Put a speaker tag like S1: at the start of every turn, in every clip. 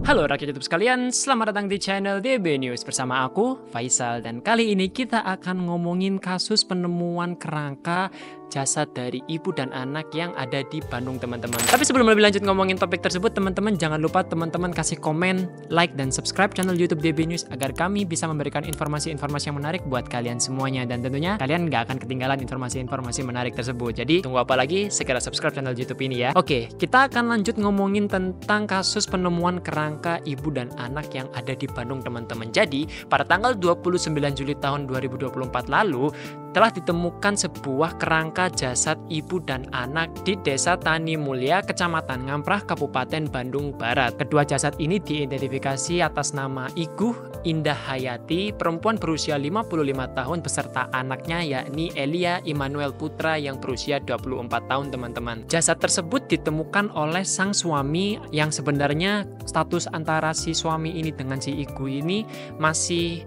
S1: Halo rakyat YouTube sekalian, selamat datang di channel DB News bersama aku, Faisal. Dan kali ini kita akan ngomongin kasus penemuan kerangka jasad dari ibu dan anak yang ada di Bandung, teman-teman. Tapi sebelum lebih lanjut ngomongin topik tersebut, teman-teman jangan lupa teman-teman kasih komen, like, dan subscribe channel YouTube DB News agar kami bisa memberikan informasi-informasi yang menarik buat kalian semuanya. Dan tentunya kalian nggak akan ketinggalan informasi-informasi menarik tersebut. Jadi tunggu apa lagi? Segera subscribe channel YouTube ini ya. Oke, kita akan lanjut ngomongin tentang kasus penemuan kerangka ibu dan anak yang ada di Bandung, teman-teman. Jadi pada tanggal 29 Juli tahun 2024 lalu telah ditemukan sebuah kerangka jasad ibu dan anak di Desa Tani Mulia, Kecamatan Ngamprah, Kabupaten Bandung Barat. Kedua jasad ini diidentifikasi atas nama Iguh Indah Hayati, perempuan berusia 55 tahun beserta anaknya yakni Elia Immanuel Putra yang berusia 24 tahun, teman-teman. Jasad tersebut ditemukan oleh sang suami yang sebenarnya status antara si suami ini dengan si Iguh ini masih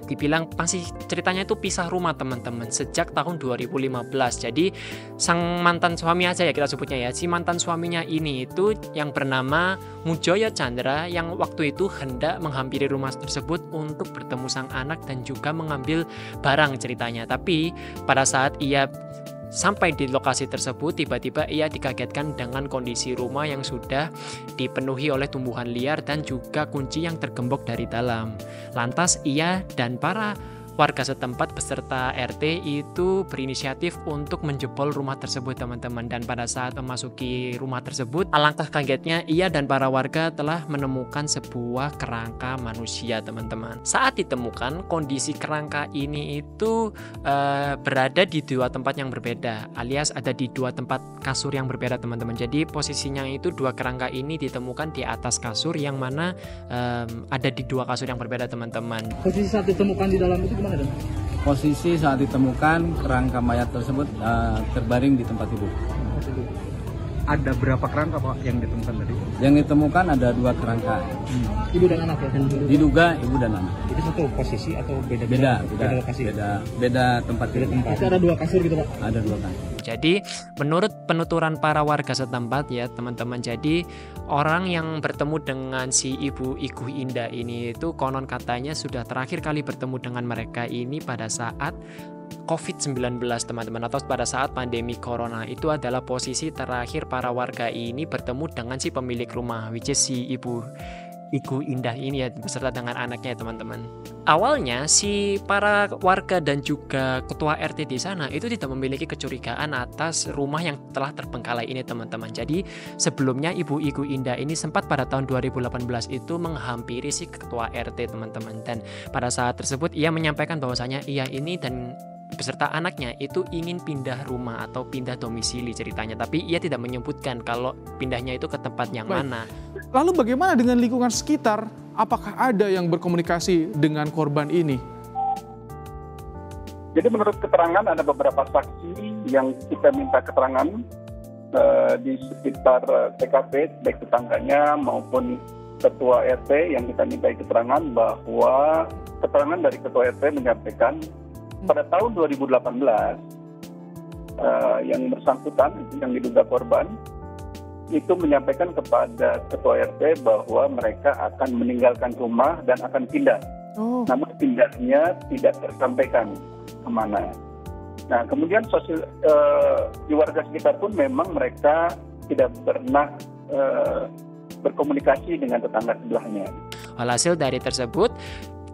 S1: dibilang masih ceritanya itu pisah rumah, teman-teman, sejak tahun 2015. Jadi sang mantan suami aja ya kita sebutnya ya, si mantan suaminya ini itu yang bernama Mujoyo Chandra yang waktu itu hendak menghampiri rumah tersebut untuk bertemu sang anak dan juga mengambil barang ceritanya. Tapi pada saat ia sampai di lokasi tersebut, tiba-tiba ia dikagetkan dengan kondisi rumah yang sudah dipenuhi oleh tumbuhan liar dan juga kunci yang tergembok dari dalam. Lantas ia dan para warga setempat beserta RT itu berinisiatif untuk menjebol rumah tersebut, teman-teman. Dan pada saat memasuki rumah tersebut, alangkah kagetnya ia dan para warga telah menemukan sebuah kerangka manusia, teman-teman. Saat ditemukan, kondisi kerangka ini itu berada di dua tempat yang berbeda, alias ada di dua tempat kasur yang berbeda, teman-teman. Jadi posisinya itu dua kerangka ini ditemukan di atas kasur yang mana ada di dua kasur yang berbeda, teman-teman.
S2: Posisi saat ditemukan di dalam itu gimana, Dan?
S3: Posisi saat ditemukan kerangka mayat tersebut terbaring di tempat tidur.
S2: Ada berapa kerangka Pak yang ditemukan tadi?
S3: Yang ditemukan ada dua kerangka.
S2: Ibu dan anak ya?
S3: Diduga ibu dan anak.
S2: Itu satu posisi atau beda lokasi?
S3: Beda tempat tidur.
S2: Itu ada dua kasur gitu Pak?
S3: Ada dua kasur.
S1: Jadi menurut penuturan para warga setempat ya, teman-teman, jadi orang yang bertemu dengan si ibu Iguh Indah ini itu konon katanya sudah terakhir kali bertemu dengan mereka ini pada saat COVID-19, teman-teman, atau pada saat pandemi corona. Itu adalah posisi terakhir para warga ini bertemu dengan si pemilik rumah, which is si ibu Iguh Indah ini ya, beserta dengan anaknya, teman-teman. Awalnya si para warga dan juga ketua RT di sana itu tidak memiliki kecurigaan atas rumah yang telah terbengkalai ini, teman-teman. Jadi sebelumnya ibu Iguh Indah ini sempat pada tahun 2018 itu menghampiri si ketua RT, teman-teman. Dan pada saat tersebut ia menyampaikan bahwasanya ia ini dan beserta anaknya itu ingin pindah rumah atau pindah domisili ceritanya, tapi ia tidak menyebutkan kalau pindahnya itu ke tempat yang mana.
S4: Lalu bagaimana dengan lingkungan sekitar? Apakah ada yang berkomunikasi dengan korban ini?
S5: Jadi menurut keterangan ada beberapa saksi yang kita minta keterangan di sekitar TKP, baik tetangganya maupun ketua RT yang kita minta keterangan, bahwa keterangan dari ketua RT menyampaikan pada tahun 2018 yang bersangkutan, yang diduga korban, itu menyampaikan kepada ketua RT bahwa mereka akan meninggalkan rumah dan akan pindah. Namun pindahnya tidak tersampaikan kemana. Nah, kemudian di warga sekitar pun memang mereka tidak pernah berkomunikasi dengan tetangga sebelahnya.
S1: Hasil dari tersebut,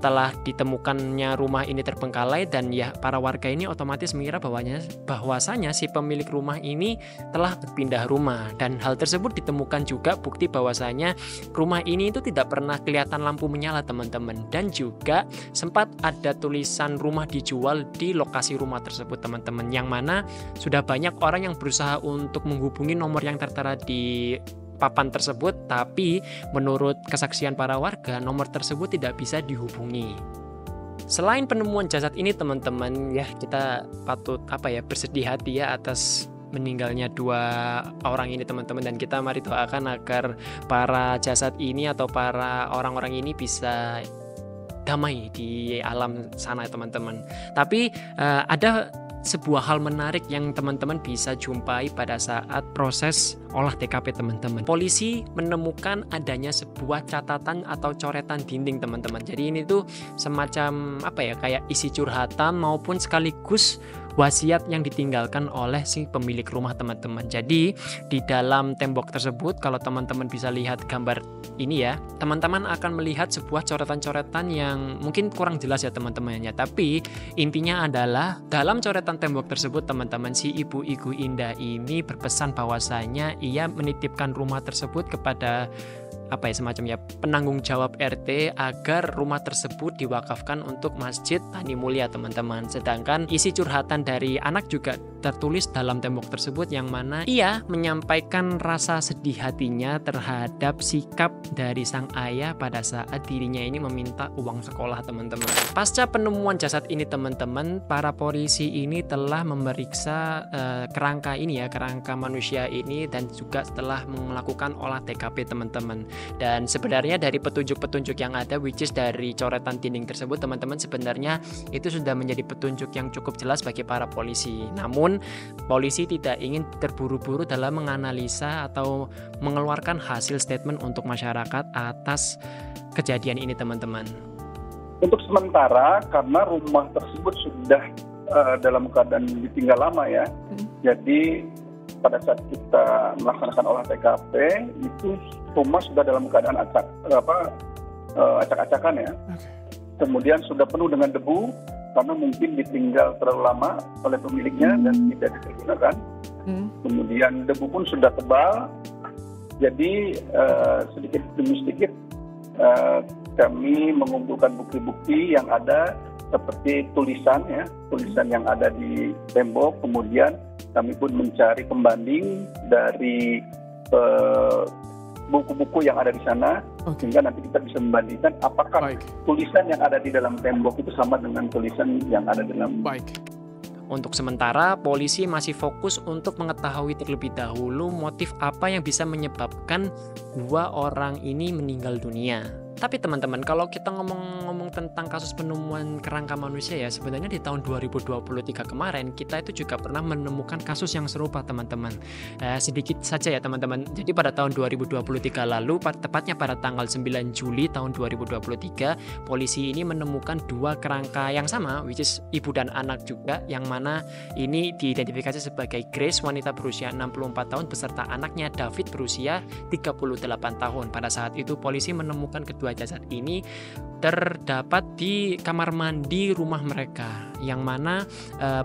S1: setelah ditemukannya rumah ini terbengkalai, dan ya para warga ini otomatis mengira bahwasanya si pemilik rumah ini telah berpindah rumah. Dan hal tersebut ditemukan juga bukti bahwasanya rumah ini itu tidak pernah kelihatan lampu menyala, teman-teman. Dan juga sempat ada tulisan rumah dijual di lokasi rumah tersebut, teman-teman, yang mana sudah banyak orang yang berusaha untuk menghubungi nomor yang tertera di papan tersebut, tapi menurut kesaksian para warga, nomor tersebut tidak bisa dihubungi. Selain penemuan jasad ini, teman-teman, ya kita patut bersedih hati ya atas meninggalnya dua orang ini, teman-teman, dan kita mari doakan agar para jasad ini atau para orang-orang ini bisa damai di alam sana, teman-teman. Tapi ada sebuah hal menarik yang teman-teman bisa jumpai pada saat proses olah TKP teman-teman. Polisi menemukan adanya sebuah catatan atau coretan dinding teman-teman. Jadi ini tuh semacam kayak isi curhatan maupun sekaligus wasiat yang ditinggalkan oleh si pemilik rumah teman-teman. Jadi di dalam tembok tersebut, kalau teman-teman bisa lihat gambar ini ya, teman-teman akan melihat sebuah coretan-coretan yang mungkin kurang jelas ya teman-temannya. Tapi intinya adalah dalam coretan tembok tersebut teman-teman, si ibu-ibu Indah ini berpesan bahwasanya ia menitipkan rumah tersebut kepada semacam penanggung jawab RT agar rumah tersebut diwakafkan untuk Masjid Tani Mulia teman-teman. Sedangkan isi curhatan dari anak juga tertulis dalam tembok tersebut, yang mana ia menyampaikan rasa sedih hatinya terhadap sikap dari sang ayah pada saat dirinya ini meminta uang sekolah teman-teman. Pasca penemuan jasad ini teman-teman, para polisi ini telah memeriksa kerangka manusia ini, dan juga setelah melakukan olah TKP teman-teman. Dan sebenarnya dari petunjuk-petunjuk yang ada, which is dari coretan dinding tersebut teman-teman, sebenarnya itu sudah menjadi petunjuk yang cukup jelas bagi para polisi. Namun polisi tidak ingin terburu-buru dalam menganalisa atau mengeluarkan hasil statement untuk masyarakat atas kejadian ini teman-teman.
S5: Untuk sementara, karena rumah tersebut sudah dalam keadaan ditinggal lama ya, jadi pada saat kita melaksanakan olah TKP itu rumah sudah dalam keadaan acak-acakan ya. Kemudian sudah penuh dengan debu karena mungkin ditinggal terlalu lama oleh pemiliknya dan tidak digunakan. Kemudian debu pun sudah tebal. Jadi sedikit demi sedikit kami mengumpulkan bukti-bukti yang ada seperti tulisan yang ada di tembok. Kemudian kami pun mencari pembanding dari buku-buku yang ada di sana, sehingga nanti kita bisa membandingkan apakah tulisan yang ada di dalam tembok itu sama dengan tulisan yang ada dalam.
S1: Untuk sementara, polisi masih fokus untuk mengetahui terlebih dahulu motif apa yang bisa menyebabkan dua orang ini meninggal dunia. Tapi teman-teman, kalau kita ngomong tentang kasus penemuan kerangka manusia ya, sebenarnya di tahun 2023 kemarin kita itu juga pernah menemukan kasus yang serupa teman-teman. Sedikit saja ya teman-teman. Jadi pada tahun 2023 lalu, tepatnya pada tanggal 9 Juli tahun 2023, polisi ini menemukan dua kerangka yang sama, which is ibu dan anak juga, yang mana ini diidentifikasi sebagai Grace, wanita berusia 64 tahun, beserta anaknya David berusia 38 tahun. Pada saat itu polisi menemukan kedua jasad ini terdapat di kamar mandi rumah mereka, yang mana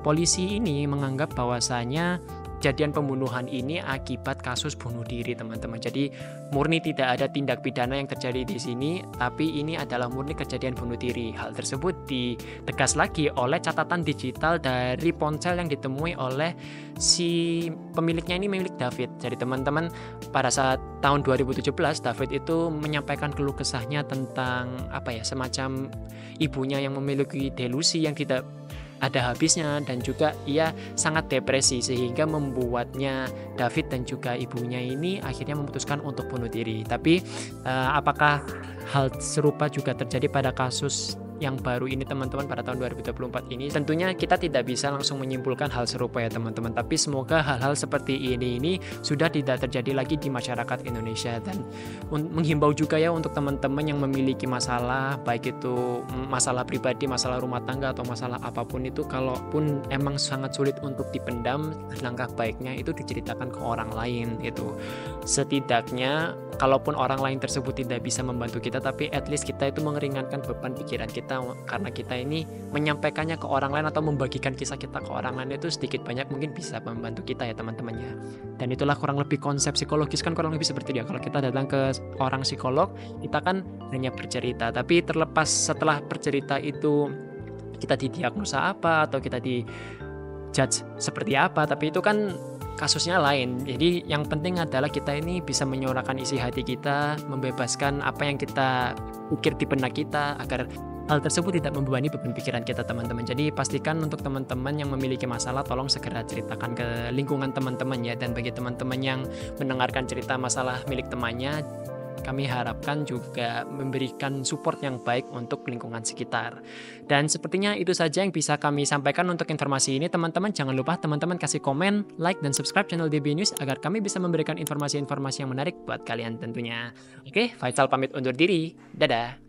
S1: polisi ini menganggap bahwasanya kejadian pembunuhan ini akibat kasus bunuh diri teman-teman. Jadi murni tidak ada tindak pidana yang terjadi di sini, tapi ini adalah murni kejadian bunuh diri. Hal tersebut ditegas lagi oleh catatan digital dari ponsel yang ditemui oleh si pemiliknya ini, milik David. Jadi teman-teman, pada saat tahun 2017 David itu menyampaikan keluh kesahnya tentang semacam ibunya yang memiliki delusi yang tidak ada habisnya, dan juga ia sangat depresi sehingga membuatnya David dan juga ibunya ini akhirnya memutuskan untuk bunuh diri. Tapi apakah hal serupa juga terjadi pada kasus yang baru ini teman-teman pada tahun 2024 ini? Tentunya kita tidak bisa langsung menyimpulkan hal serupa ya teman-teman, tapi semoga hal-hal seperti ini sudah tidak terjadi lagi di masyarakat Indonesia. Dan menghimbau juga ya untuk teman-teman yang memiliki masalah, baik itu masalah pribadi, masalah rumah tangga, atau masalah apapun itu, kalaupun emang sangat sulit untuk dipendam, langkah baiknya itu diceritakan ke orang lain. Itu setidaknya kalaupun orang lain tersebut tidak bisa membantu kita, tapi at least kita itu mengeringankan beban pikiran kita, karena kita ini menyampaikannya ke orang lain atau membagikan kisah kita ke orang lain itu sedikit banyak mungkin bisa membantu kita ya teman-teman ya. Dan itulah kurang lebih konsep psikologis kan kurang lebih seperti dia. Kalau kita datang ke orang psikolog, kita kan hanya bercerita, tapi terlepas setelah bercerita itu kita didiagnosa apa atau kita dijudge seperti apa, tapi itu kan kasusnya lain. Jadi yang penting adalah kita ini bisa menyuarakan isi hati kita, membebaskan apa yang kita pikir di benak kita, agar hal tersebut tidak membebani beban pikiran kita teman-teman. Jadi pastikan untuk teman-teman yang memiliki masalah, tolong segera ceritakan ke lingkungan teman-teman ya. Dan bagi teman-teman yang mendengarkan cerita masalah milik temannya, kami harapkan juga memberikan support yang baik untuk lingkungan sekitar. Dan sepertinya itu saja yang bisa kami sampaikan untuk informasi ini. Teman-teman jangan lupa teman-teman kasih komen, like, dan subscribe channel DB News agar kami bisa memberikan informasi-informasi yang menarik buat kalian tentunya. Oke, Faisal pamit undur diri. Dadah.